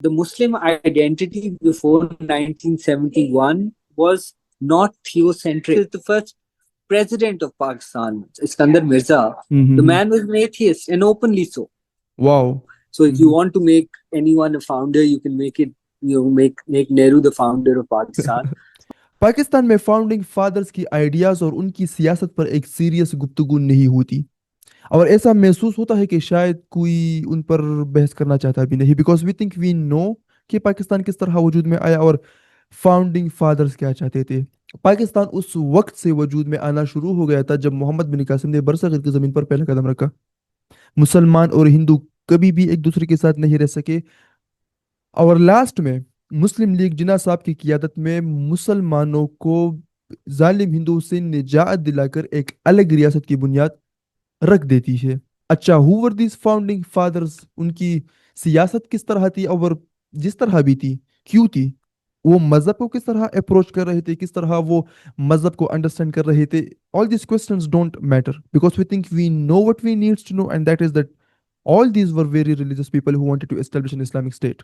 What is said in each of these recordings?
the Muslim identity before 1971 was not theocentric. He was the first president of Pakistan, Iskandar Mirza. The Mm-hmm. man was an atheist and openly so. Wow. So if you Mm-hmm. want to make anyone a founder, you can make it, make Nehru the founder of Pakistan. Pakistan में founding fathers की ideas और उनकी सियासत पर एक serious गुफ्तगू नहीं होती और ऐसा महसूस होता है कि शायद कोई उन पर बहस करना चाहता भी नहीं because we think we know कि पाकिस्तान किस तरह वजूद में आया और फाउंडिंग फादर्स क्या चाहते थे पाकिस्तान उस वक्त से वजूद में आना शुरू हो गया था जब मोहम्मद बिन कासिम ने बरसगीर की ज़मीन पर पहला कदम रखा मुसलमान और हिंदू कभी भी एक दूसरे के साथ नहीं रह सके और लास्ट में मुस्लिम लीग जिन्ना साहब की क़ियादत में मुसलमानों को जालिम हिंदू से निजात दिलाकर एक अलग रियासत की बुनियाद रख देती है अच्छा who were this founding fathers उनकी सियासत किस तरह थी और जिस तरह भी थी क्यों थी वो मजहब को किस तरह अप्रोच कर रहे थे किस तरह वो मजहब को अंडरस्टैंड कर रहे थे all this questions don't matter because we think we know what we needs to know and that is that all these were very religious people who wanted to establish an Islamic state.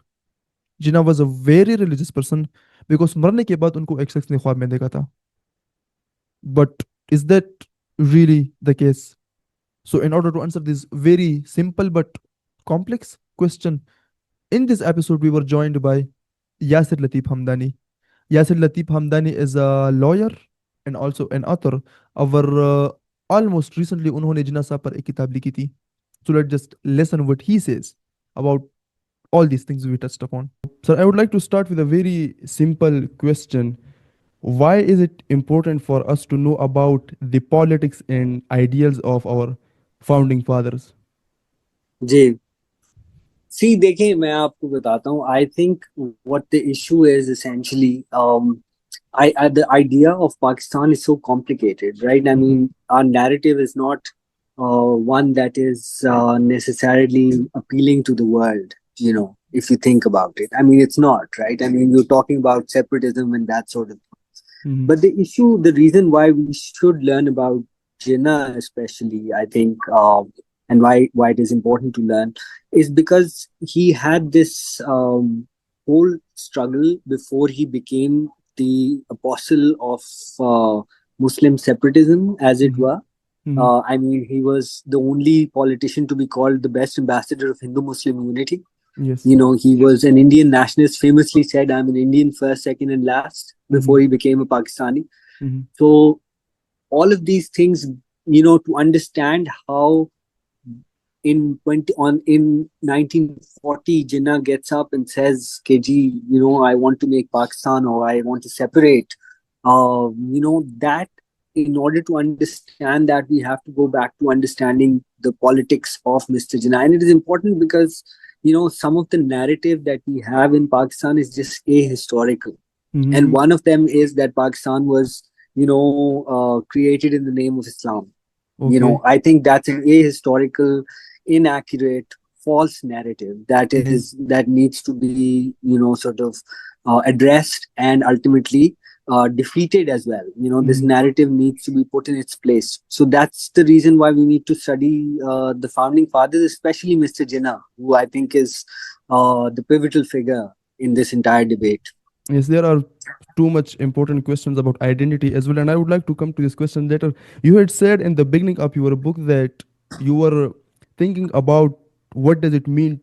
Jinnah was a very religious person because मरने के बाद उनको एक शख्स ने ख्वाब में देखा था. But is that really the case? So in order to answer this very simple but complex question, in this episode we were joined by Yasser Latif Hamdani. Yasser Latif Hamdani is a lawyer and also an author. Our almost recently उन्होंने जिन्ना साहब पर एक किताब लिखी थी. So let's just listen what he says about all these things we touched upon. So I would like to start with a very simple question. Why is it important for us to know about the politics and ideals of our founding fathers? जी सी देखिए मैं आपको बताता हूँ I think what the issue is essentially the idea of Pakistan is so complicated, right? I Mhm. mean, our narrative is not one that is necessarily appealing to the world, if you think about it. I mean, it's not, right? I mean, you're talking about separatism and that sort of thing. Mhm. But the reason why we should learn about Jinnah, especially, I think, and why it is important to learn, is because he had this whole struggle before he became the apostle of Muslim separatism, as it Mhm. were. Mhm. I mean, he was the only politician to be called the best ambassador of Hindu-Muslim unity. Yes. He was an Indian nationalist, famously said, I'm an Indian first, second, and last, before Mhm. he became a Pakistani. Mhm. So, all of these things, to understand how in 1940 Jinnah gets up and says KG, I want to make Pakistan or I want to separate. That in order to understand that we have to go back to understanding the politics of Mr. Jinnah. And it is important because some of the narrative that we have in Pakistan is just ahistorical. And Mhm. one of them is that Pakistan was created in the name of Islam. Okay. I think that's an ahistorical, inaccurate, false narrative Mhm. that needs to be sort of addressed and ultimately defeated as well. This Mhm. narrative needs to be put in its place. So that's the reason why we need to study the founding fathers, especially Mr. Jinnah, who I think is the pivotal figure in this entire debate. Yes, there are too much important questions about identity as well, and I would like to come to this question later. You had said in the beginning of your book that you were thinking about what does it mean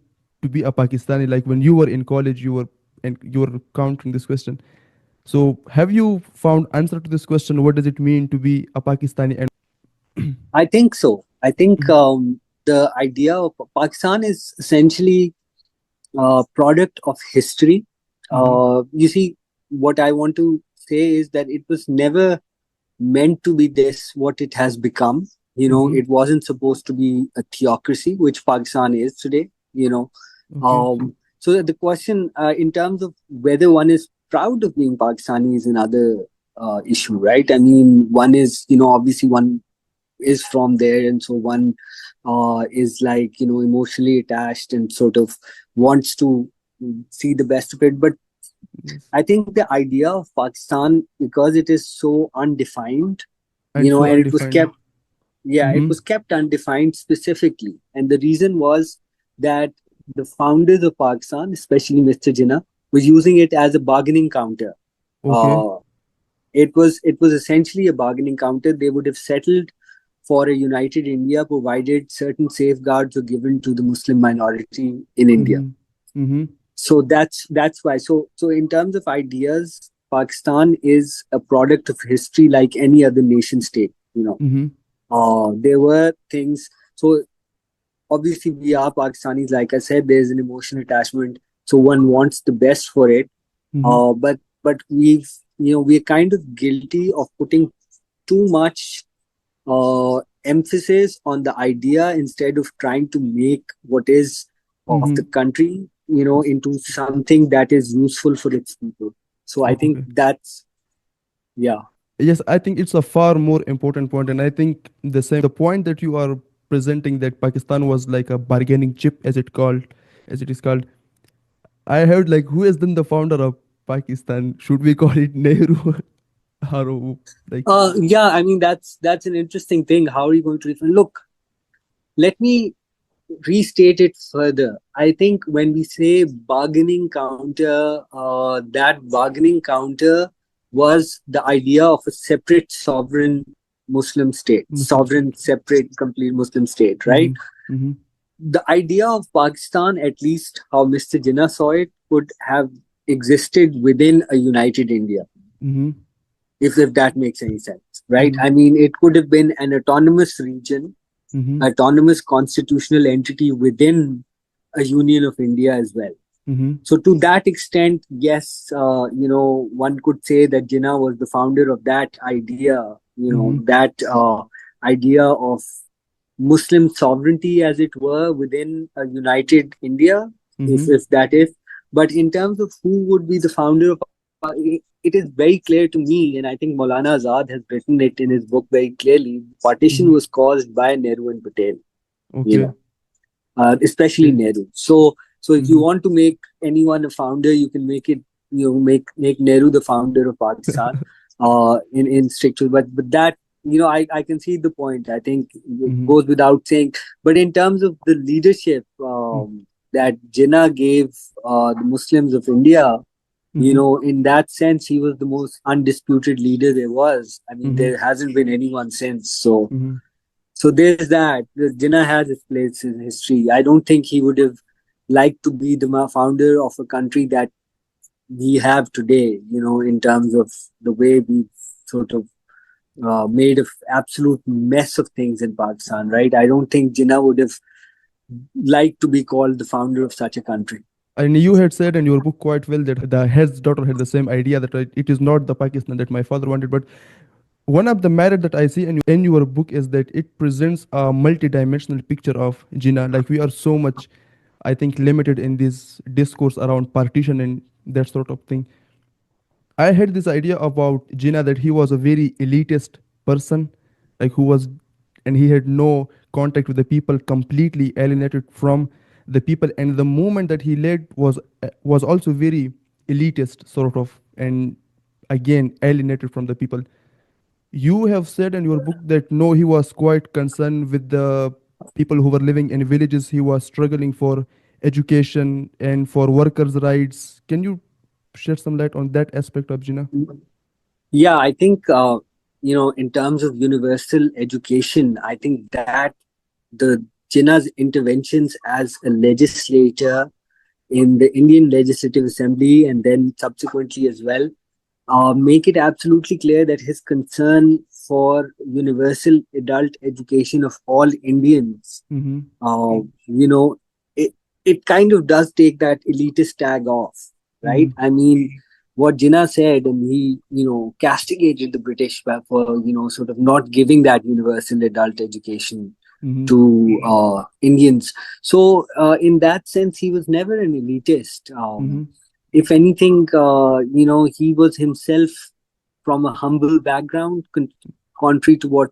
to be a Pakistani. Like when you were in college, you were countering this question. So, have you found answer to this question? What does it mean to be a Pakistani? And I think so. I think the idea of Pakistan is essentially a product of history. Mhm. You see, what I want to say is that it was never meant to be this, what it has become. Mhm. It wasn't supposed to be a theocracy, which Pakistan is today. Okay. So the question in terms of whether one is proud of being Pakistani is another issue, right? I mean, one is, obviously one is from there, and so one is like emotionally attached and sort of wants to see the best of it. But Yes. I think the idea of Pakistan, because it is so undefined, And so and it was undefined. kept Mhm. undefined specifically, and the reason was that the founders of Pakistan, especially Mr. Jinnah, was using it as a bargaining counter. Okay. Uh, it was essentially a bargaining counter. They would have settled for a united India provided certain safeguards were given to the Muslim minority in India. Mm-hmm. Mm-hmm. So that's why. So in terms of ideas, Pakistan is a product of history like any other nation state. Mm-hmm. There were things. So obviously we are Pakistanis. Like I said, there's an emotional attachment. So one wants the best for it. Mm-hmm. But we're kind of guilty of putting too much emphasis on the idea instead of trying to make what is of the Mm-hmm. country, into something that is useful for its people. So I think Okay. that's, yeah. Yes, I think it's a far more important point, and I think the point that you are presenting, that Pakistan was like a bargaining chip, as it is called. I heard like, who is then the founder of Pakistan? Should we call it Nehru or like? Yeah, I mean that's an interesting thing. How are you going to define? Look, let me restate it further. I think when we say bargaining counter, that bargaining counter was the idea of a separate sovereign Muslim state, Muslim sovereign, state. separate, complete Muslim state, right? Mm-hmm. Mm-hmm. The idea of Pakistan, at least how Mr. Jinnah saw it, could have existed within a united India, Mm-hmm. if that makes any sense, right? Mm-hmm. I mean, it could have been an autonomous region, Mm-hmm. autonomous constitutional entity within a Union of India as well. Mm-hmm. So to that extent, yes, one could say that Jinnah was the founder of that idea, Mm-hmm. that idea of Muslim sovereignty, as it were, within a united India, Mm-hmm. if that is. But in terms of who would be the founder of it is very clear to me, and I think Maulana Azad has written it in his book very clearly. Partition Mm-hmm. was caused by Nehru and Patel, you Okay. know, especially Okay. Nehru. So if you Mm-hmm. want to make anyone a founder, you can make it, make Nehru the founder of Pakistan, in strict truth. But that, I can see the point. I think it Mm-hmm. goes without saying. But in terms of the leadership that Jinnah gave the Muslims of India, Mm-hmm. in that sense, he was the most undisputed leader there was. I mean, Mm-hmm. there hasn't been anyone since. So Mm-hmm. so there's that. Jinnah has his place in history. I don't think he would have liked to be the founder of a country that we have today, in terms of the way we sort of made an absolute mess of things in Pakistan, right? I don't think Jinnah would have liked to be called the founder of such a country. And you had said in your book quite well that the head's daughter had the same idea, that it is not the Pakistan that my father wanted. But one of the merit that I see in your book is that it presents a multidimensional picture of Jinnah. Like, we are so much, I think, limited in this discourse around partition and that sort of thing. I had this idea about Jinnah that he was a very elitist person, like who was, and he had no contact with the people, completely alienated from the people, and the movement that he led was also very elitist, sort of, and again alienated from the people. You have said in your book that no, he was quite concerned with the people who were living in villages. He was struggling for education and for workers' rights. Can you shed some light on that aspect of Jinnah? Yeah, I think, in terms of universal education, I think that the Jinnah's interventions as a legislator in the Indian Legislative Assembly and then subsequently as well, make it absolutely clear that his concern for universal adult education of all Indians, Mm-hmm. uh, you know, it, it kind of does take that elitist tag off, Mm-hmm. right? I mean, what Jinnah said, and he, castigated the British for, sort of not giving that universal adult education Mm-hmm. to Indians. So, in that sense, he was never an elitist. Mm-hmm. If anything, he was himself from a humble background, contrary to what,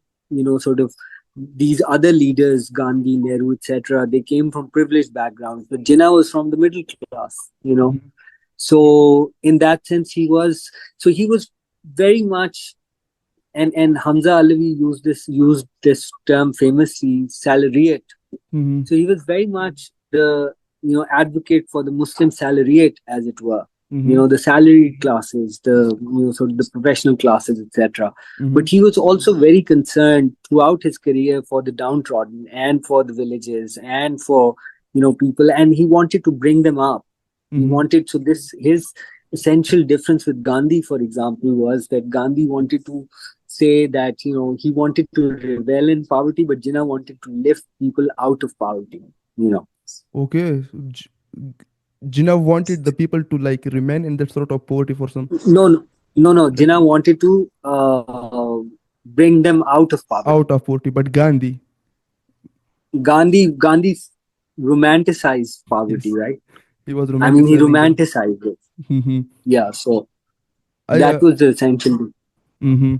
sort of these other leaders, Gandhi, Nehru, etc. They came from privileged backgrounds, but Jinnah was from the middle class. Mm-hmm. So in that sense, he was very much, and Hamza Alavi used this term famously, salariate. Mm-hmm. So he was very much the advocate for the Muslim salariate, as it were. Mm-hmm. The salaried classes, the sort of the professional classes, etc. Mm-hmm. But he was also very concerned throughout his career for the downtrodden and for the villages and for people, and he wanted to bring them up. He Mm-hmm. wanted so this his essential difference with Gandhi, for example, was that Gandhi wanted to say that he wanted to revel in poverty, but Jinnah wanted to lift people out of poverty. You know. Okay. So Jinnah wanted the people to like remain in that sort of poverty for some No, no, no, no. like Jinnah wanted to bring them out of poverty. out of poverty, but Gandhi, Gandhi romanticized poverty, yes, right? he was I mean, he romanticizing the. romanticized it. Mm-hmm. Yeah, so I that was the essential. mm-hmm.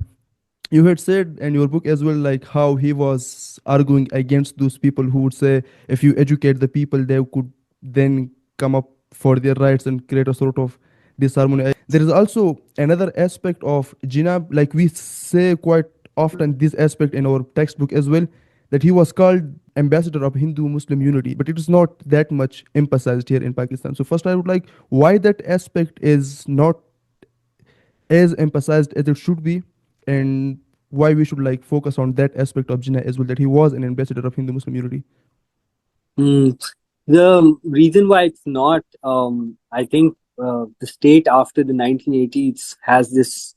You had said in your book as well, like how he was arguing against those people who would say if you educate the people, they could then come up for their rights and create a sort of disharmony. There is also another aspect of Jinnah, like we say quite often this aspect in our textbook as well, that he was called ambassador of Hindu Muslim unity, but it is not that much emphasized here in Pakistan. So first I would like why that aspect is not as emphasized as it should be, and why we should like focus on that aspect of Jinnah as well, that he was an ambassador of Hindu Muslim unity. Mm. The reason why it's not, I think, the state after the 1980s has this,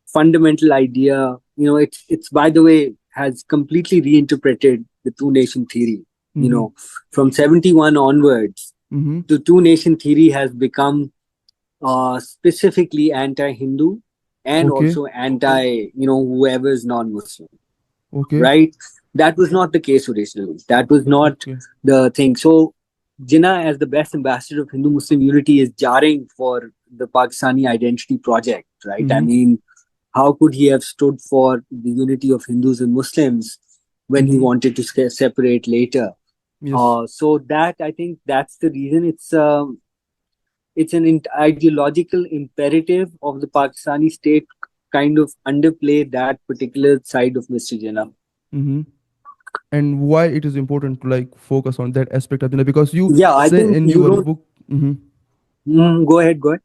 fundamental idea. It's by the way has completely reinterpreted the two nation theory. Mm-hmm. From 71 onwards, Mm-hmm. the two nation theory has become specifically anti-Hindu and Okay. also anti, whoever is non-Muslim, Okay. right? That was not the case originally. That was not Okay. the thing. So Jinnah, as the best ambassador of Hindu Muslim unity, is jarring for the Pakistani identity project, right? I Mm-hmm. mean, how could he have stood for the unity of Hindus and Muslims when he Mm-hmm. wanted to separate later? Yes. So that, I think, that's the reason. It's an ideological imperative of the Pakistani state kind of underplay that particular side of Mr. Jinnah. Mm-hmm. And why it is important to like focus on that aspect of Jinnah, because you Yeah, I say think in you your don't. book. Mm-hmm. Go ahead, go ahead.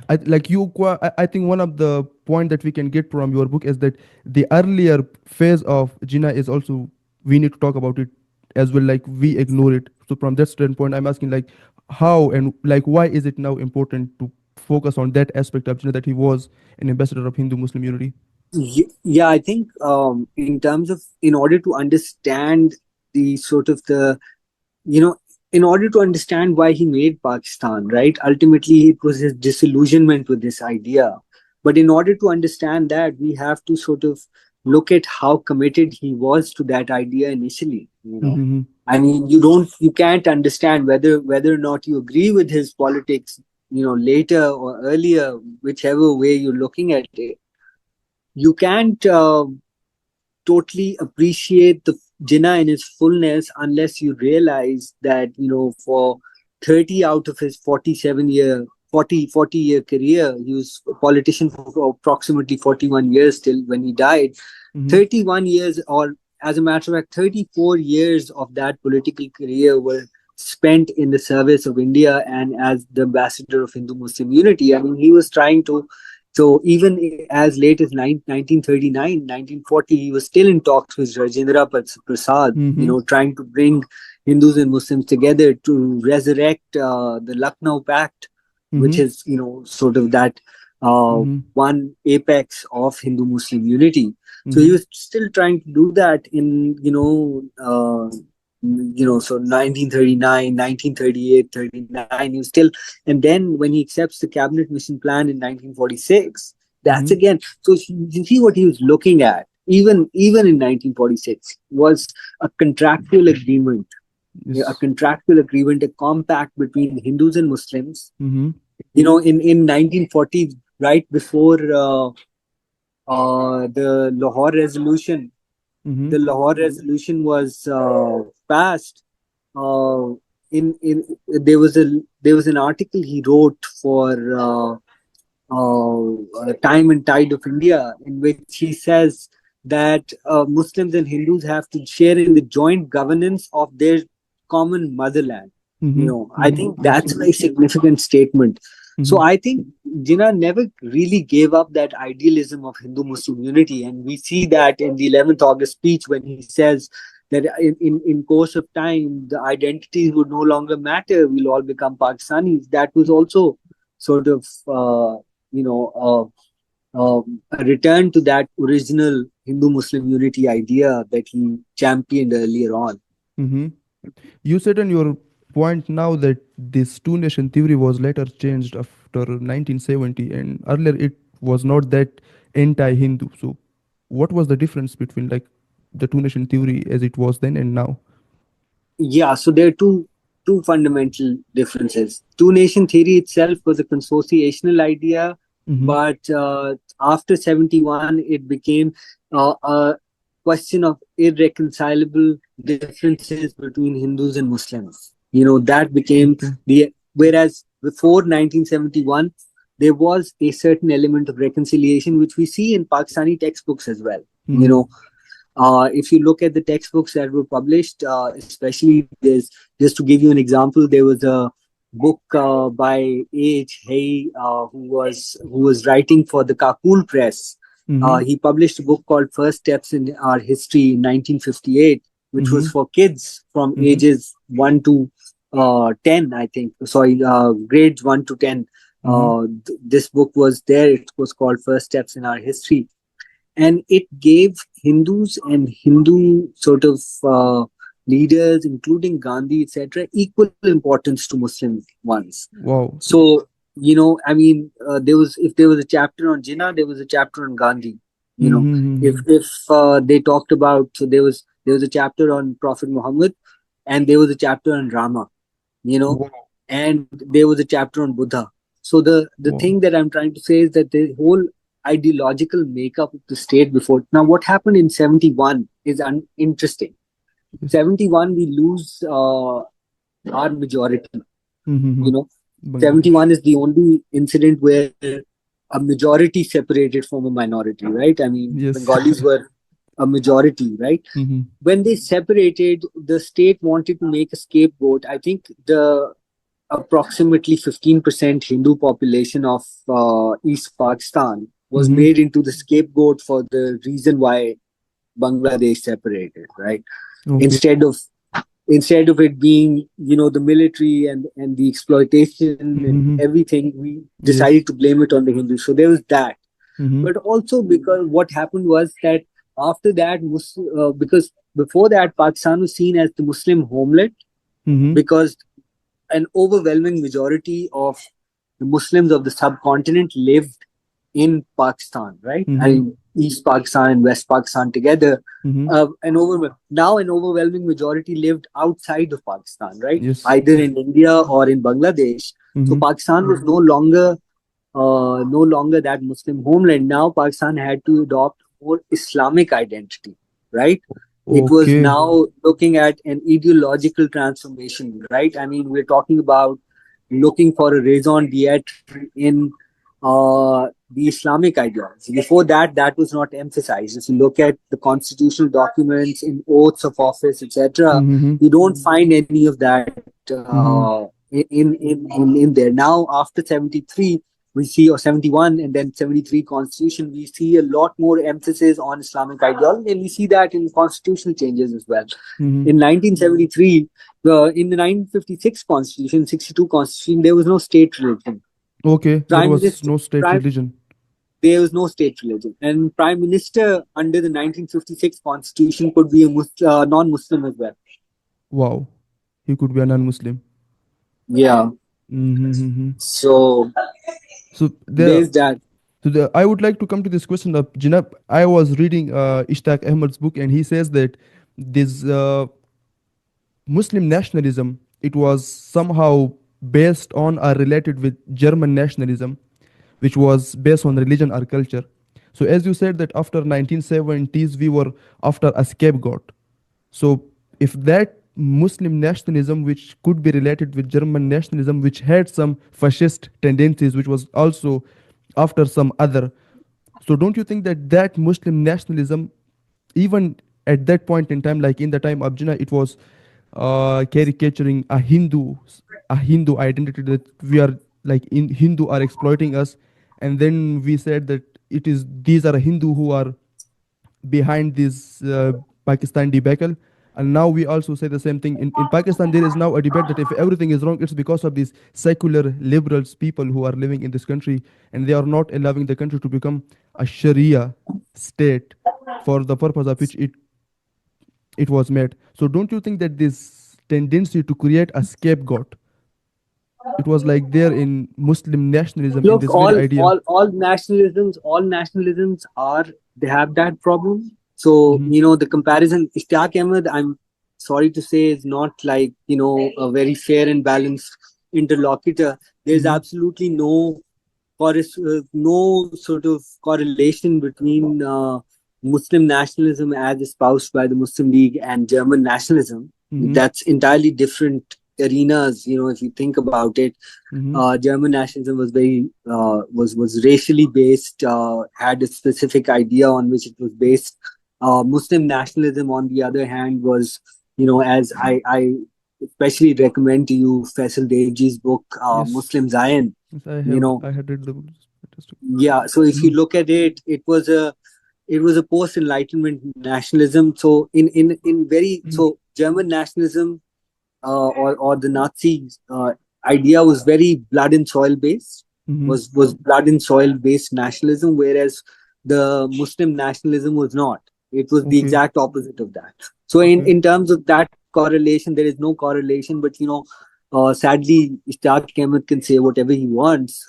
I think one of the point that we can get from your book is that the earlier phase of Jinnah is also we need to talk about it as well. Like we ignore it. So from that standpoint, I'm asking like how and like why is it now important to focus on that aspect of Jinnah, that he was an ambassador of Hindu Muslim unity. Yeah, I think in terms of in order to understand the sort of the you know in order to understand why he made Pakistan, right? Ultimately, it was his disillusionment with this idea. But in order to understand that, we have to sort of look at how committed he was to that idea initially. Mm-hmm. I mean, you can't understand whether or not you agree with his politics, later or earlier, whichever way you're looking at it. You can't totally appreciate the Jinnah in his fullness unless you realize that for 30 out of his 40 year career, he was a politician for approximately 41 years till when he died. Mm-hmm. 31 years, or as a matter of fact 34 years of that political career were spent in the service of India and as the ambassador of Hindu Muslim unity. I mean, he was trying to, so even as late as 1939, 1940, he was still in talks with Rajendra Prasad, Mm-hmm. trying to bring Hindus and Muslims together to resurrect the Lucknow Pact, which Mm-hmm. is, sort of that Mm-hmm. one apex of Hindu Muslim unity. So he Mm-hmm. was still trying to do that in, so 1939, 1938, 39, he was still, and then when he accepts the cabinet mission plan in 1946, that's Mm-hmm. again, so you see what he was looking at, even in 1946, was a contractual agreement, Yes. a compact between Hindus and Muslims. Mm-hmm. In 1940, right before the Lahore Resolution, Mm-hmm. was passed. Uh, in there was an article he wrote for Time and Tide of India, in which he says that Muslims and Hindus have to share in the joint governance of their common motherland. I Mm-hmm. think Yes. that's a very significant statement. So Mm-hmm. I think Jinnah never really gave up that idealism of Hindu Muslim unity. And we see that in the 11th August speech when he says that in course of time, the identities would no longer matter. We'll all become Pakistanis. That was also sort of, a return to that original Hindu Muslim unity idea that he championed earlier on. Mm-hmm. You said in your point now that this two nation theory was later changed after 1970, and earlier it was not that anti Hindu. So, what was the difference between like the two nation theory as it was then and now? Yeah, so there are two fundamental differences. Two nation theory itself was a consociational idea, Mm-hmm. but after 71, it became a question of irreconcilable differences between Hindus and Muslims. That became Okay. whereas before 1971, there was a certain element of reconciliation, which we see in Pakistani textbooks as well. You Mm-hmm. know, if you look at the textbooks that were published, especially there's just to give you an example, there was a book by A.H. Hay who was writing for the Kakul Press. Mm-hmm. He published a book called First Steps in Our History in 1958, which Mm-hmm. was for kids from Mm-hmm. ages 1 to 10, I think. Sorry, grades 1 to 10. Mm-hmm. This book was there. It was called First Steps in Our History, and it gave Hindus and Hindu sort of leaders, including Gandhi, etc., equal importance to Muslim ones. Wow. So, I mean, if there was a chapter on Jinnah, there was a chapter on Gandhi. You know, if Mm-hmm. if they talked about, so there was a chapter on Prophet Muhammad, and there was a chapter on Rama. You know, Wow. and there was a chapter on Buddha. So the Wow. thing that I'm trying to say is that the whole ideological makeup of the state before now, what happened in 71 is interesting. Yes. 71 we lose our majority. Mm-hmm. You know, Bangladesh. 71 is the only incident where a majority separated from a minority, right? I mean, Yes. Bengalis were a majority, right? Mm-hmm. When they separated, the state wanted to make a scapegoat. I think the approximately 15% Hindu population of East Pakistan was Mm-hmm. made into the scapegoat for the reason why Bangladesh separated, right? Okay. Instead of instead of it being, the military and the exploitation and Mm-hmm. everything, we decided Yes. to blame it on the Hindus. So there was that. Mm-hmm. But also because what happened was that after that, because before that, Pakistan was seen as the Muslim homeland Mm-hmm. because an overwhelming majority of the Muslims of the subcontinent lived in Pakistan, right? I Mm-hmm. mean, East Pakistan and West Pakistan together. Mm-hmm. Now an overwhelming majority lived outside of Pakistan, right? Yes. Either in India or in Bangladesh. So Mm-hmm. Pakistan was no longer that Muslim homeland. Now Pakistan had to adopt more Islamic identity, right? It was Okay. now looking at an ideological transformation, right? I mean, we're talking about looking for a raison d'etre in the Islamic ideology. Before that, that was not emphasized. If you look at the constitutional documents in oaths of office, etc., Mm-hmm. you don't find any of that Mm-hmm. in there. Now, after 73, we see, or 71 and then 73 constitution, we see a lot more emphasis on Islamic ideology, and we see that in constitutional changes as well. Mm-hmm. In 1973, in the 1956 constitution, 62 constitution, there was no state religion. Okay. There Prime was minister, no state prime, religion. there was no state religion, and prime minister under the 1956 constitution could be a non-Muslim as well. Wow. He could be a non-Muslim. Yeah, Mm-hmm. so So there. there's that. I would like to come to this question of Jinab. I was reading Ishtaq Ahmad's book, and he says that this Muslim nationalism, it was somehow based on or related with German nationalism, which was based on religion or culture. So as you said that after 1970s we were after a scapegoat. So if that Muslim nationalism, which could be related with German nationalism, which had some fascist tendencies, which was also after some other. So don't you think that that Muslim nationalism, even at that point in time, like in the time of Jinnah, it was caricaturing a Hindu identity, that we are like in Hindu are exploiting us, and then we said that it is these are Hindu who are behind this Pakistan debacle. And now we also say the same thing. In Pakistan, there is now a debate that if everything is wrong, it's because of these secular liberals people who are living in this country, and they are not allowing the country to become a Sharia state for the purpose of which it was made. So don't you think that this tendency to create a scapegoat, it was like there in Muslim nationalism in Look, this very idea? all nationalisms are, they have that problem. So Mm-hmm. the comparison, Ishtaq Ahmed, I'm sorry to say, is not like a very fair and balanced interlocutor. There's Mm-hmm. absolutely no sort of correlation between Muslim nationalism as espoused by the Muslim League and German nationalism. Mm-hmm. That's entirely different arenas. If you think about it, Mm-hmm. German nationalism was very was racially based, had a specific idea on which it was based. Muslim nationalism, on the other hand, was as I especially recommend to you Faisal Devji's book, Yes. Muslim Zion. Yes, You know, I had read the book. It's fantastic. yeah. So if you Mm-hmm. look at it, it was a post Enlightenment nationalism. So in very so German nationalism, or the Nazi idea was very blood and soil based, Mm-hmm. was blood and soil based nationalism, whereas the Muslim nationalism was not. It was the Okay. exact opposite of that. So in Okay. in terms of that correlation, there is no correlation. But sadly, Ishtaq Ahmed can say whatever he wants.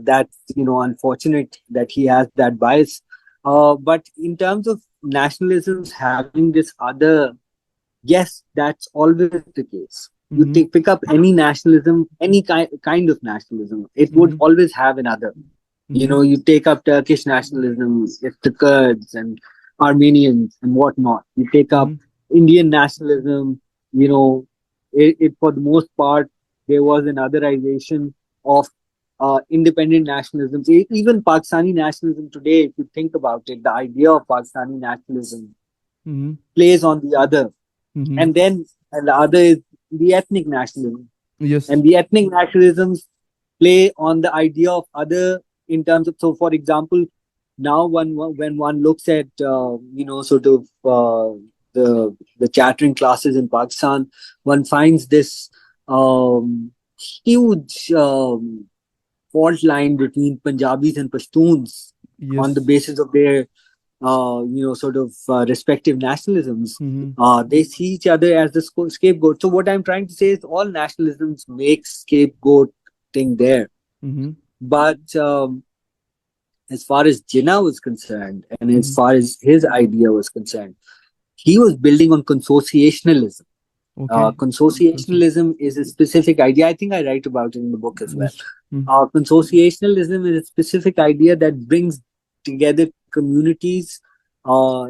That's unfortunate that he has that bias. But in terms of nationalisms having this other, yes, that's always the case. You Mm-hmm. pick up any nationalism, any kind of nationalism, it would Mm-hmm. always have another. Mm-hmm. You take up Turkish nationalism, it's the Kurds and Armenians and whatnot. You take up Mm-hmm. Indian nationalism, you know, it for the most part, there was an otherization of independent nationalism. Even Pakistani nationalism today, if you think about it, the idea of Pakistani nationalism Mm-hmm. plays on the other, Mm-hmm. and the other is the ethnic nationalism, Yes. and the ethnic nationalisms play on the idea of other, in terms of, so for example, now when one looks at sort of the chattering classes in Pakistan, one finds this huge fault line between Punjabis and Pashtuns on the Yes. basis of their sort of respective nationalisms. Mm-hmm. They see each other as the scapegoat. So what I'm trying to say is all nationalisms make scapegoat thing there. Mm-hmm. But as far as Jinnah was concerned, and as Mm-hmm. far as his idea was concerned, he was building on consociationalism. Okay. Interesting. Consociationalism is a specific idea. I think I write about it in the book as well. Yes. Mm-hmm. Consociationalism is a specific idea that brings together communities, uh,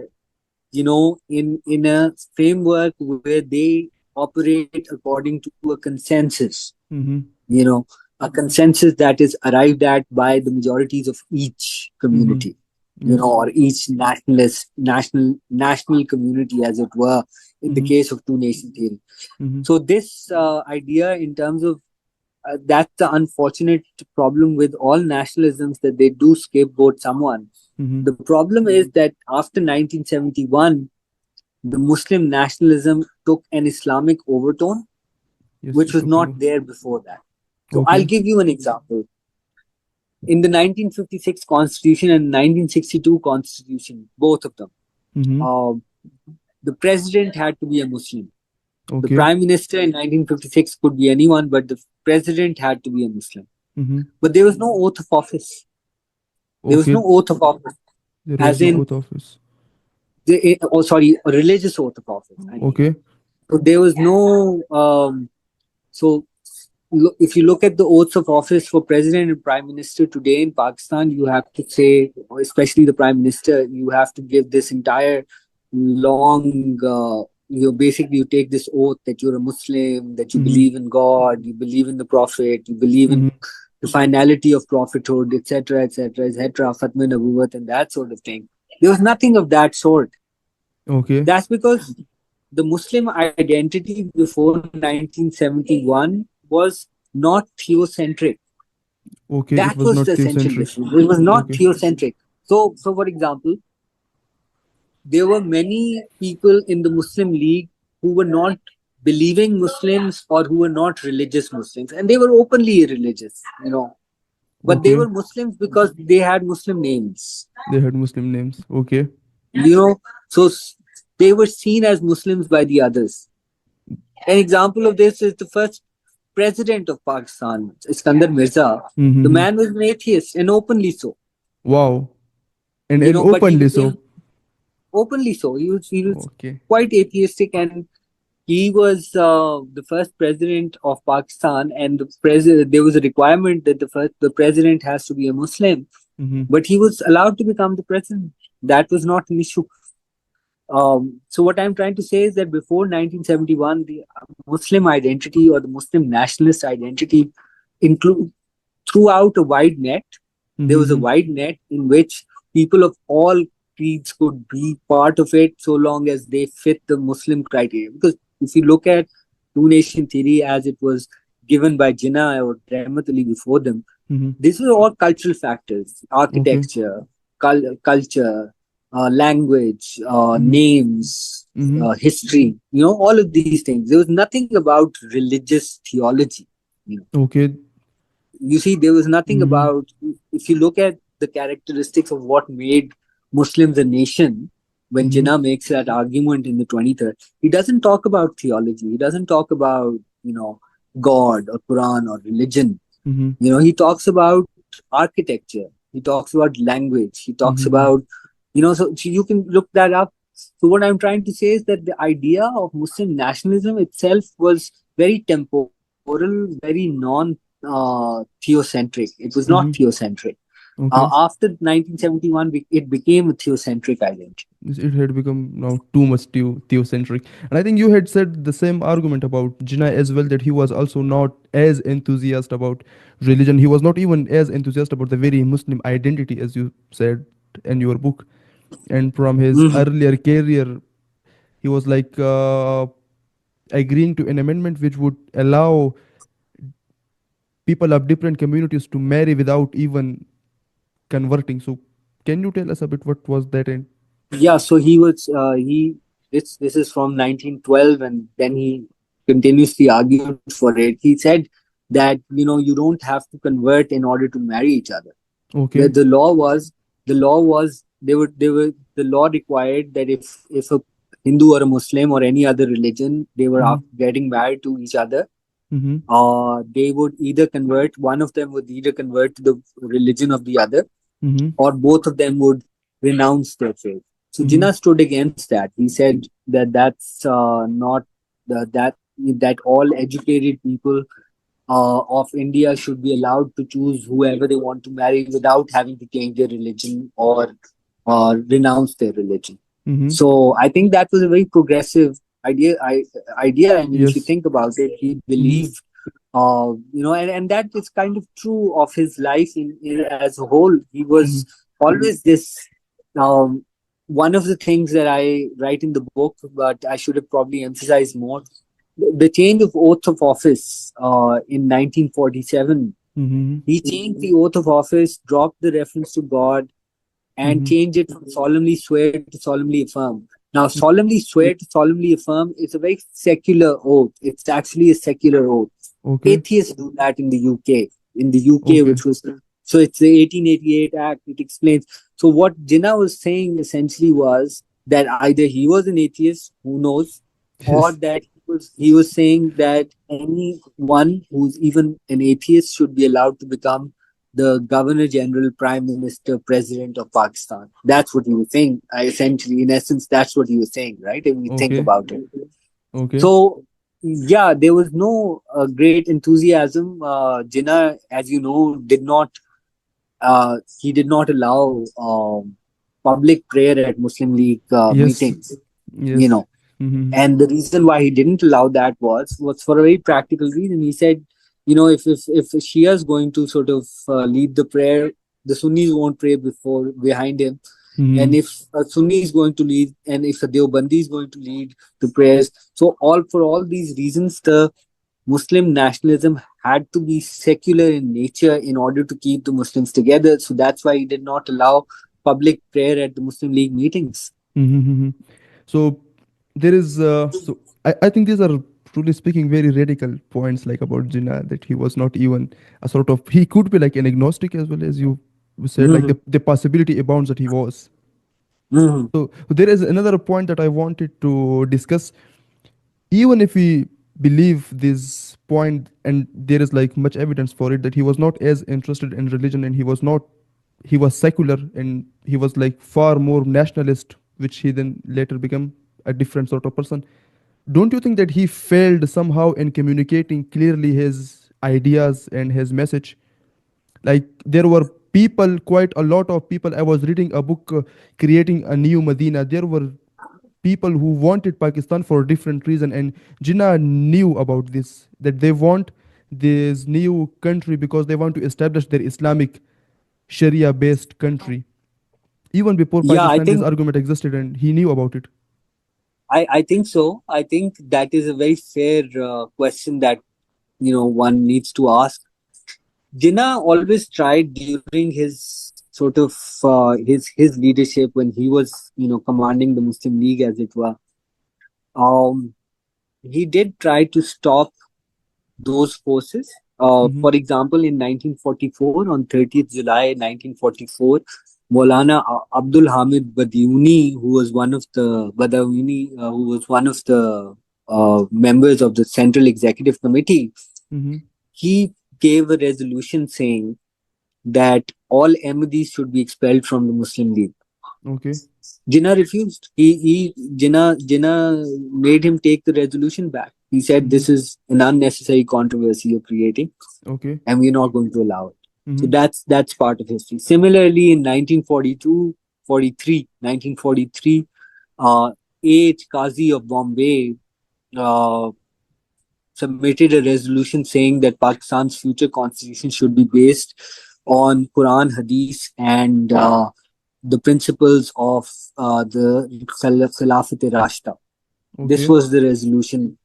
in a framework where they operate according to a consensus. Mm-hmm. You know, a consensus that is arrived at by the majorities of each Mm-hmm. community. Yes. Or each national community, as it were, in the Mm-hmm. case of two nation theory. Mm-hmm. So this idea, in terms of that's the unfortunate problem with all nationalisms, that they do scapegoat someone. Mm-hmm. The problem is that after 1971, the Muslim nationalism took an Islamic overtone, Yes. which It was took not over. there before that. So I'll Okay. give you an example. In the 1956 Constitution and 1962 Constitution, both of them, Mm-hmm. uh, the president had to be a Muslim. The Okay. prime minister in 1956 could be anyone, but the president had to be a Muslim. Mm-hmm. But there was no oath of office. There was Okay. no oath of office, There was as no in, oath office. a religious oath of office, I mean. Okay. So there was no, so if you look at the oaths of office for president and prime minister today in Pakistan, you have to say, especially the prime minister, you have to give this entire long, basically you take this oath that you're a Muslim, that you Mm-hmm. believe in God, you believe in the Prophet, you believe in Mm-hmm. the finality of prophethood, etc., etc., etc., Khatm Nabuwat, and that sort of thing. There was nothing of that sort. Okay. That's because the Muslim identity before 1971 was not theocentric. Okay, it That was was the not essential theocentric. difference. It was not Okay. theocentric. So for example, there were many people in the Muslim League who were not believing Muslims or who were not religious Muslims, and they were openly religious, but they Okay. were Muslims because they had Muslim names, They had Muslim names. Okay. you know. So they were seen as Muslims by the others. An example of this is the first president of Pakistan, Iskandar Mirza. The Mm-hmm. man was an atheist and openly so, Wow. And but he openly so. became openly so. He was Okay. quite atheistic, and he was the first president of Pakistan. And there was a requirement that the president has to be a Muslim, Mm-hmm. but he was allowed to become the president. That was not an issue. So what I'm trying to say is that before 1971, the Muslim identity or the Muslim nationalist identity include throughout a wide net. There was a Mm-hmm. wide net in which people of all creeds could be part of it so long as they fit the Muslim criteria. Because if you look at two nation theory as it was given by Jinnah or Rahmat Ali before them, Mm-hmm. these were all cultural factors: Okay. architecture, culture, language, Mm-hmm. names, Mm-hmm. history. All of these things. There was nothing about religious theology. You know, Okay. you see, there was nothing Mm-hmm. about. If you look at the characteristics of what made Muslims a nation, when Mm-hmm. Jinnah makes that argument in the 23rd, he doesn't talk about theology. He doesn't talk about God or Quran or religion. Mm-hmm. He talks about architecture. He talks about language. He talks Mm-hmm. about, so you can look that up. So what I'm trying to say is that the idea of Muslim nationalism itself was very temporal, very non-theocentric. It was not Mm-hmm. theocentric. Okay. After 1971, it became a theocentric identity. It had become now too much theocentric. And I think you had said the same argument about Jinnah as well, that he was also not as enthusiastic about religion. He was not even as enthusiastic about the very Muslim identity as you said in your book. And from his Mhm. earlier career, he was like agreeing to an amendment which would allow people of different communities to marry without even converting. So can you tell us a bit what was that? And Yeah, so he was he this is from 1912, and then he continuously argued for it. He said that you don't have to convert in order to marry each other. Where okay. the law was the law required that if a Hindu or a Muslim or any other religion, they were Mm-hmm. getting married to each other, Mm-hmm. they would either convert one of them would either convert to the religion of the other, Mm-hmm. or both of them would renounce their faith. So Mm-hmm. Jinnah stood against that. He said that that's not that all educated people of India should be allowed to choose whoever they want to marry without having to change their religion or renounce their religion. Mm-hmm. So I think that was a very progressive idea. I mean, if you Yes. think about it, he Mm-hmm. believed, and that is kind of true of his life as a whole. He Mm-hmm. was always this. Um, One of the things that I write in the book, but I should have probably emphasized more, the change of oath of office in 1947. Mm-hmm. He changed the oath of office, dropped the reference to God, and Mm-hmm. change it from solemnly swear to solemnly affirm. Now, solemnly swear to solemnly affirm is a very secular oath. It's actually a secular oath. Okay. Atheists do that in the UK. In the UK, Okay. which was so it's the 1888 Act. It explains. So what Jinnah was saying essentially was that either he was an atheist, who knows, or Yes. that he was saying that anyone who's even an atheist should be allowed to become the Governor General, Prime Minister, President of Pakistan. That's what he was saying. Essentially, in essence, that's what he was saying, right? If we think Okay. about it. Okay. So, yeah, there was no great enthusiasm. Jinnah, as you know, he did not allow public prayer at Muslim League Yes. meetings. You Yes. know, Mm-hmm. and the reason why he didn't allow that was for a very practical reason. He said, if Shia is going to sort of lead the prayer, the Sunnis won't pray behind him. And Mm-hmm. if a Sunni is going to lead, and if a Deobandi is going to lead the prayers, so all for all these reasons, the Muslim nationalism had to be secular in nature in order to keep the Muslims together. So that's why he did not allow public prayer at the Muslim League meetings. Mm-hmm. So there is I think these are truly speaking very radical points like about Jinnah, that he was not even a sort of, he could be like an agnostic as well as you said, like Mhm. the possibility abounds that he was. Mhm. So there is another point that I wanted to discuss. Even if we believe this point, and there is like much evidence for it, that he was not as interested in religion, and he was not, he was secular, and he was like far more nationalist, which he then later became a different sort of person. Don't you think that he failed somehow in communicating clearly his ideas and his message? Like there were people, quite a lot of people. I was reading a book, creating a new Medina. There were people who wanted Pakistan for a different reason, and Jinnah knew about this, that they want this new country because they want to establish their Islamic Sharia based country. Even before Yeah, I Pakistan, this think argument existed, and he knew about it. I think so. I think that is a very fair question that one needs to ask. Jinnah always tried during his sort of his leadership when he was commanding the Muslim League, as it were. Um, he did try to stop those forces. Mm-hmm. For example, in 1944, on 30th July 1944, Maulana Abdul Hamid Badiuni, who was one of the members of the Central Executive Committee, Mm-hmm. he gave a resolution saying that all Ahmadis should be expelled from the Muslim League. Okay. Jinnah refused. Jinnah made him take the resolution back. He said, Mm-hmm. "This is an unnecessary controversy you're creating, Okay. and we're not going to allow it." So Mm-hmm. that's part of history. Similarly, in 1942, 43, 1943, A.H. Qazi of Bombay uh, submitted a resolution saying that Pakistan's future constitution should be based on Quran, Hadith, and the principles of the Khilafat Rashta. This Okay. was the resolution.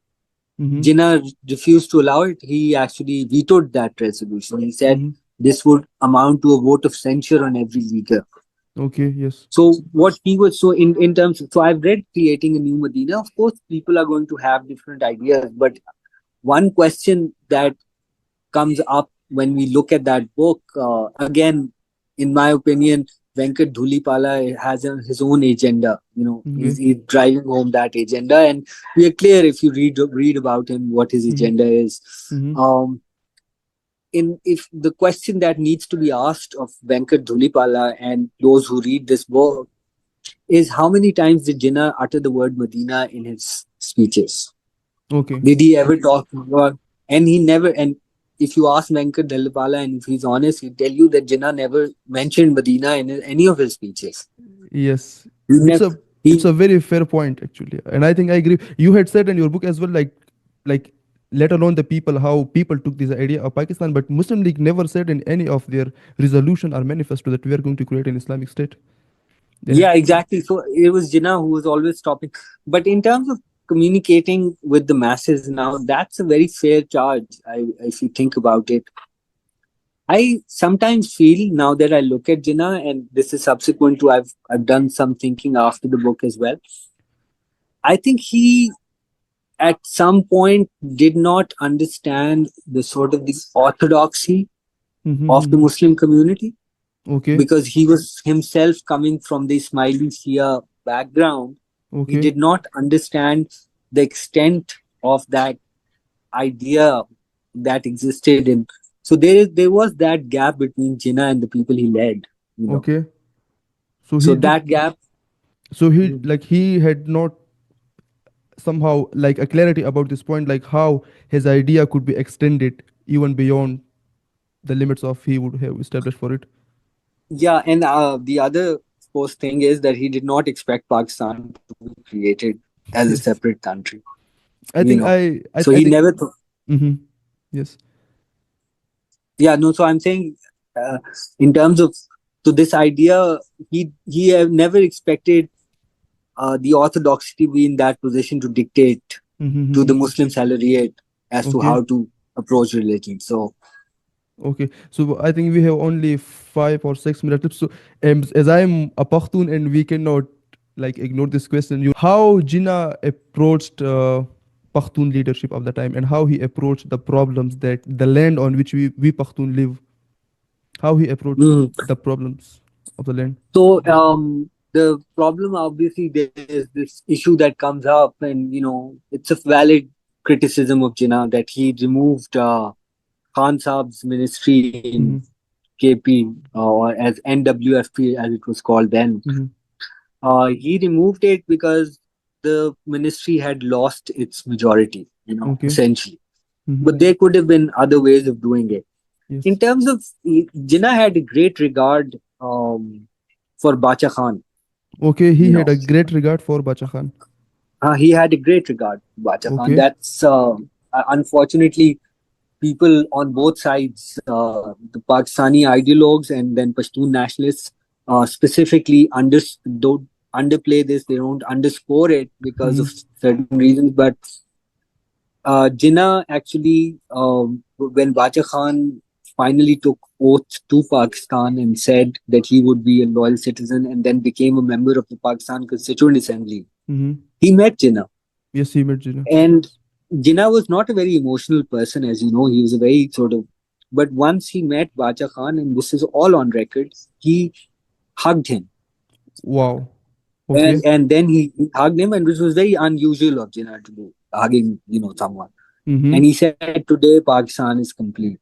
Mm-hmm. Jinnah refused to allow it. He actually vetoed that resolution. He said Mm-hmm. this would amount to a vote of censure on every leader. Okay. Yes. So what he was so in terms of, so I've read Creating a New Medina. Of course, people are going to have different ideas, but one question that comes up when we look at that book. Again, in my opinion, Venkat Dhulipala has his own agenda. Okay. He's driving home that agenda, and we are clear if you read about him what his Mm-hmm. agenda is. Mm-hmm. Um, in if the question that needs to be asked of Venkat Dhulipala and those who read this book is how many times did Jinnah utter the word Medina in his speeches? Okay. Did he ever talk about? And he never. And if you ask Venkat Dhalipala, and if he's honest, he'll tell you that Jinnah never mentioned Medina in any of his speeches. Yes, He it's never. a it's He a very fair point actually, and I think I agree. You had said in your book as well, like let alone the people, how people took this idea of Pakistan, but Muslim League never said in any of their resolution or manifesto that we are going to create an Islamic state. They had, Yeah, exactly. So it was Jinnah who was always stopping. But in terms of communicating with the masses now, that's a very fair charge. If you think about it, I sometimes feel now that I look at Jinnah, and this is subsequent to I've done some thinking after the book as well. I think he at some point did not understand the sort of the orthodoxy of the mm-hmm. Muslim community Okay, because he was himself coming from the Ismaili Shia background. He okay, did not understand the extent of that idea that existed in. So there was that gap between Jinnah and the people he led. You know, okay. So so he did. that gap. So he, like, he had not somehow like a clarity about this point, like how his idea could be extended even beyond the limits of he would have established for it. Yeah, and the other post thing is that he did not expect Pakistan to be created as a Yes, separate country. I think So he I think. never. Hmm. Yes. Yeah, no. So I'm saying, uh, in terms of So this idea, he have never expected the orthodoxy to be in that position to dictate to the Mm-hmm. Muslim salariate as to Okay. how to approach religion. So, Okay, so I think we have only 5 or 6 minutes left. So, as I'm a Pashtun and we cannot like ignore this question, how Jinnah approached Pashtun leadership of the time and how he approached the problems that the land on which we Pashtun live, how he approached mm. the problems of the land. So the problem, obviously, there's this issue that comes up, and it's a valid criticism of Jinnah that he removed Khan Saab's ministry in Mm-hmm. KP, or as NWFP as it was called then. Mm-hmm. He removed it because the ministry had lost its majority, Okay. essentially. Mm-hmm. But there could have been other ways of doing it. In Yes. terms of, Jinnah had a great regard for Bacha Khan. Okay, he You had know, a great regard for Bacha Khan. he had a great regard for Bacha Khan. Okay. That's unfortunately people on both sides, the Pakistani ideologues and then Pashtun nationalists, specifically don't underplay this. They don't underscore it because Mm-hmm. of certain reasons. But Jinnah actually, when Bacha Khan finally took oath to Pakistan and said that he would be a loyal citizen and then became a member of the Pakistan Constituent Assembly, Mm-hmm. he met Jinnah. Yes, he met Jinnah. And Jinnah was not a very emotional person, as you know. He was a very sort of, but once he met Bacha Khan, and this is all on record, he hugged him. Wow. And Okay. and then he hugged him, and which was very unusual of Jinnah to do, hugging, someone. Mm-hmm. And he said, "Today Pakistan is complete."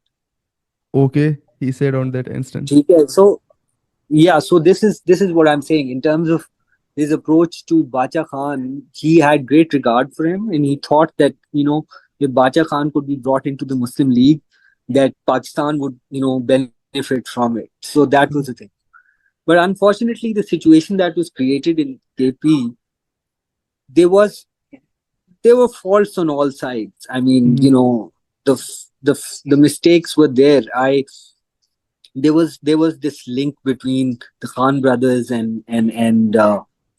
Okay, he said on that instance. Okay, so yeah, so this is what I'm saying in terms of his approach to Bacha Khan. He had great regard for him, and he thought that if Bacha Khan could be brought into the Muslim League, that Pakistan would benefit from it. So that was the Mhm. thing. But unfortunately, the situation that was created in KP, there was there were faults on all sides. I mean, Mhm. the mistakes were there. There was this link between the Khan brothers and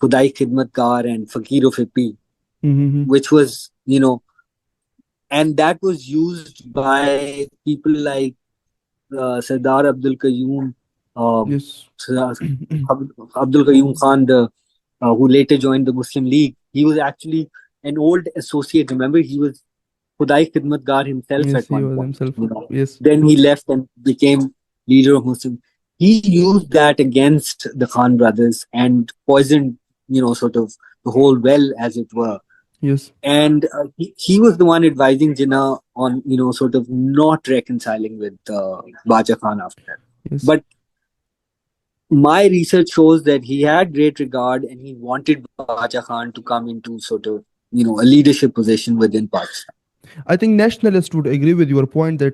Khudai Khidmatgar and Fakir of Ippi, Mhm. which was and that was used by people like Sardar Abdul Qayyum, Yes. Sardar Abdul Qayyum Khan, who later joined the Muslim League. He was actually an old associate. Remember, he was Khudai Khidmatgar himself Yes, at he one was point. himself. Yes. Then he left and became leader of Muslim. He used that against the Khan brothers and poisoned, sort of the whole well, as it were. Yes. And he was the one advising Jinnah on, sort of not reconciling with Bacha Khan after that. Yes. But my research shows that he had great regard and he wanted Bacha Khan to come into sort of, a leadership position within Pakistan. I think nationalists would agree with your point that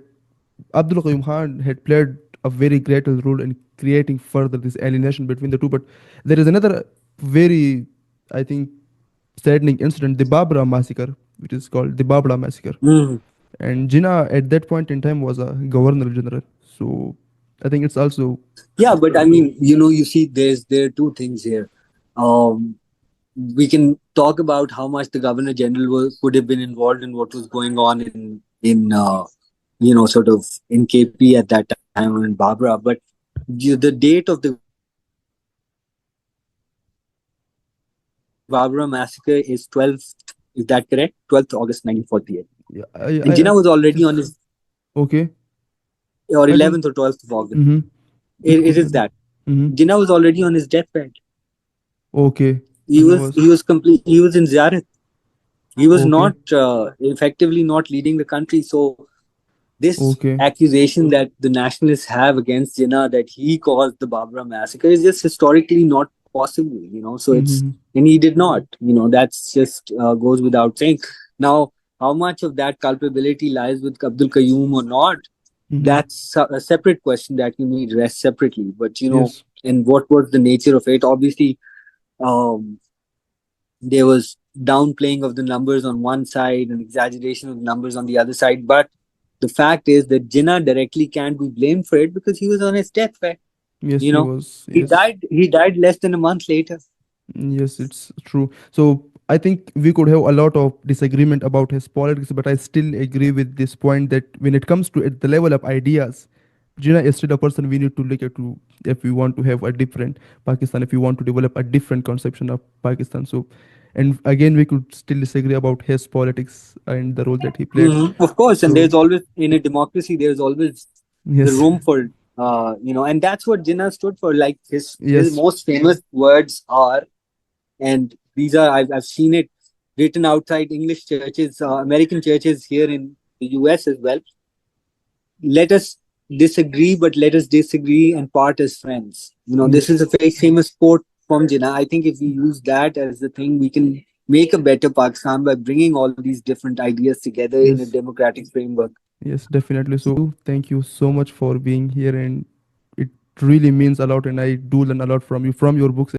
Abdul Qayyum Khan had played a very great role in creating further this alienation between the two. But there is another very, I think, saddening incident, the Babra massacre, which is called the Babra massacre. Mhm. And Jinnah at that point in time was a governor general. So I think it's also Yeah, but I mean, you see, there are two things here. Um, we can talk about how much the governor general could have been involved in what was going on in sort of in KP at that time or in Babra, but the date of the Babra massacre is 12th. Is that correct? 12th August 1948, and Jinnah was already on his yeah, or 11th or 12th of okay. August. I think mm-hmm. It It is could that be that. Mm-hmm. Jinnah was already on his deathbed. Okay. He So he was was he was complete. He was in Ziyarat. He was okay. not effectively not leading the country. So this Okay. accusation that the nationalists have against Jinnah that he caused the Babra massacre is just historically not possible. So it's Mm-hmm. and he did not. That's just goes without saying. Now, how much of that culpability lies with Abdul Qayyum or not? Mm-hmm. That's a separate question that you need rest separately. But Yes. and what was the nature of it? Obviously, um, there was downplaying of the numbers on one side and exaggeration of the numbers on the other side. But the fact is that Jinnah directly can't be blamed for it because he was on his deathbed. Yes, You he know, was. he Yes. died. He died less than a month later. Yes, it's true. So I think we could have a lot of disagreement about his politics, but I still agree with this point that when it comes to at the level of ideas, Jinnah is still a person we need to look at to if we want to have a different Pakistan, if we want to develop a different conception of Pakistan. So, and again, we could still disagree about his politics and the role that he played. Of course, and So, there's always in a democracy, there's always the yes, room for and that's what Jinnah stood for. Like his yes, most famous words are, and these are I've seen it written outside English churches, American churches here in the US as well. Let us disagree, but let us disagree and part as friends. This is a yes, very famous quote from Jinnah. I think if we use that as the thing, we can make a better Pakistan by bringing all these different ideas together in a yes, democratic framework. yes, definitely. So, thank you so much for being here, and it really means a lot, and I do learn a lot from you, from your books